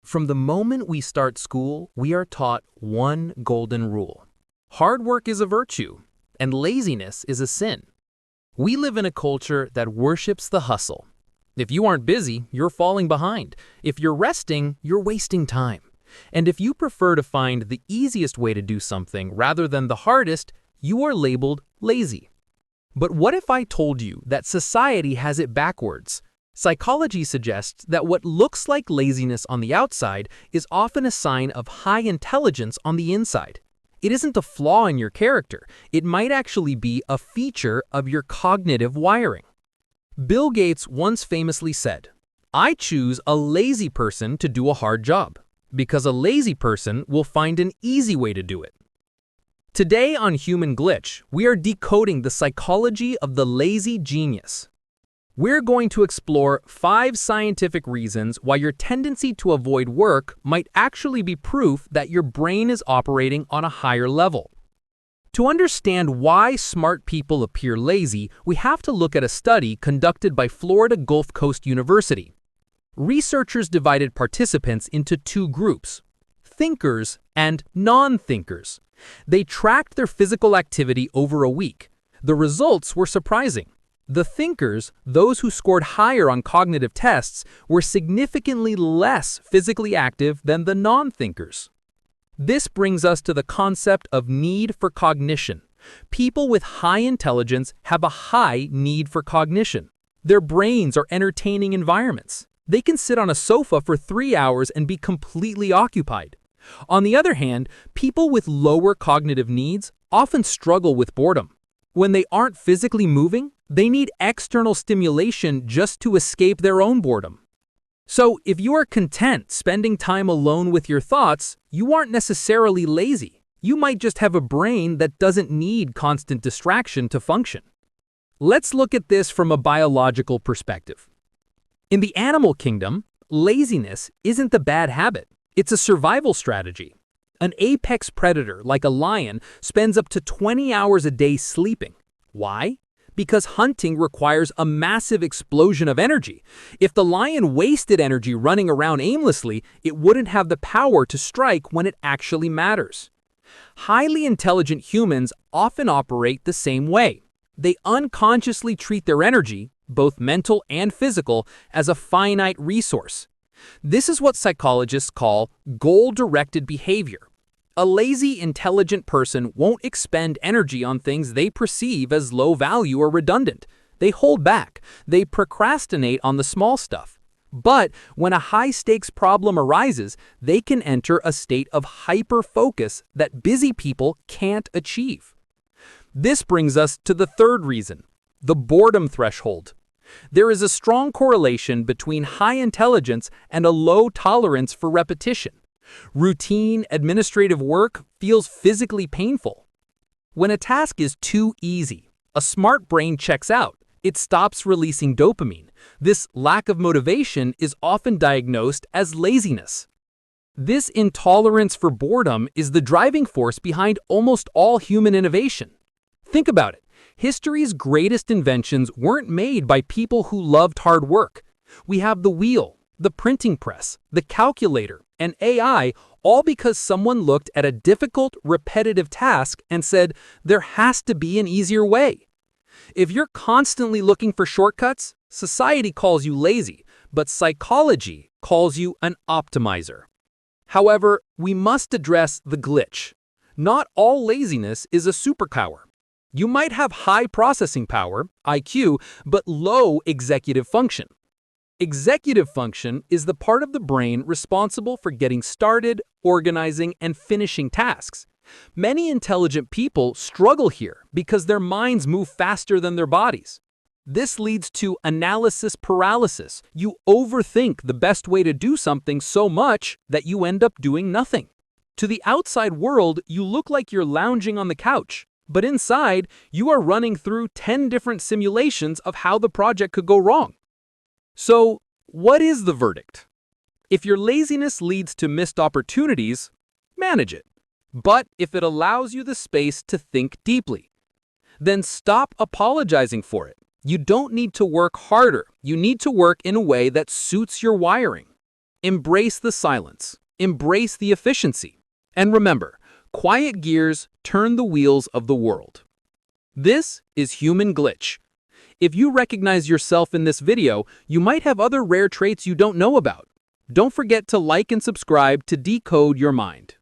From the moment we start school, we are taught one golden rule. Hard work is a virtue, and laziness is a sin. We live in a culture that worships the hustle. If you aren't busy, you're falling behind. If you're resting, you're wasting time. And if you prefer to find the easiest way to do something rather than the hardest, you are labeled lazy. But what if I told you that society has it backwards? Psychology suggests that what looks like laziness on the outside is often a sign of high intelligence on the inside. It isn't a flaw in your character. It might actually be a feature of your cognitive wiring. Bill Gates once famously said, "I choose a lazy person to do a hard job, because a lazy person will find an easy way to do it." Today on Human Glitch, we are decoding the psychology of the lazy genius. We're going to explore 5 scientific reasons why your tendency to avoid work might actually be proof that your brain is operating on a higher level. To understand why smart people appear lazy, we have to look at a study conducted by Florida Gulf Coast University. Researchers divided participants into 2 groups, thinkers and non-thinkers. They tracked their physical activity over a week. The results were surprising. The thinkers, those who scored higher on cognitive tests, were significantly less physically active than the non-thinkers. This brings us to the concept of need for cognition. People with high intelligence have a high need for cognition. Their brains are entertaining environments. They can sit on a sofa for 3 hours and be completely occupied. On the other hand, people with lower cognitive needs often struggle with boredom. When they aren't physically moving, they need external stimulation just to escape their own boredom. So, if you are content spending time alone with your thoughts, you aren't necessarily lazy. You might just have a brain that doesn't need constant distraction to function. Let's look at this from a biological perspective. In the animal kingdom, laziness isn't the bad habit. It's a survival strategy. An apex predator, like a lion, spends up to 20 hours a day sleeping. Why? Because hunting requires a massive explosion of energy. If the lion wasted energy running around aimlessly, it wouldn't have the power to strike when it actually matters. Highly intelligent humans often operate the same way. They unconsciously treat their energy, both mental and physical, as a finite resource. This is what psychologists call goal-directed behavior. A lazy, intelligent person won't expend energy on things they perceive as low value or redundant. They hold back. They procrastinate on the small stuff. But when a high-stakes problem arises, they can enter a state of hyper-focus that busy people can't achieve. This brings us to the 3rd reason, the boredom threshold. There is a strong correlation between high intelligence and a low tolerance for repetition. Routine, administrative work feels physically painful. When a task is too easy, a smart brain checks out. It stops releasing dopamine. This lack of motivation is often diagnosed as laziness. This intolerance for boredom is the driving force behind almost all human innovation. Think about it. History's greatest inventions weren't made by people who loved hard work. We have the wheel, the printing press, the calculator, and AI, all because someone looked at a difficult, repetitive task and said, there has to be an easier way. If you're constantly looking for shortcuts, society calls you lazy, but psychology calls you an optimizer. However, we must address the glitch. Not all laziness is a superpower. You might have high processing power, IQ, but low executive function. Executive function is the part of the brain responsible for getting started, organizing, and finishing tasks. Many intelligent people struggle here because their minds move faster than their bodies. This leads to analysis paralysis. You overthink the best way to do something so much that you end up doing nothing. To the outside world, you look like you're lounging on the couch, but inside, you are running through 10 different simulations of how the project could go wrong. So, what is the verdict? If your laziness leads to missed opportunities, manage it. But if it allows you the space to think deeply, then stop apologizing for it. You don't need to work harder. You need to work in a way that suits your wiring. Embrace the silence. Embrace the efficiency. And remember, quiet gears turn the wheels of the world. This is Human Glitch. If you recognize yourself in this video, you might have other rare traits you don't know about. Don't forget to like and subscribe to decode your mind.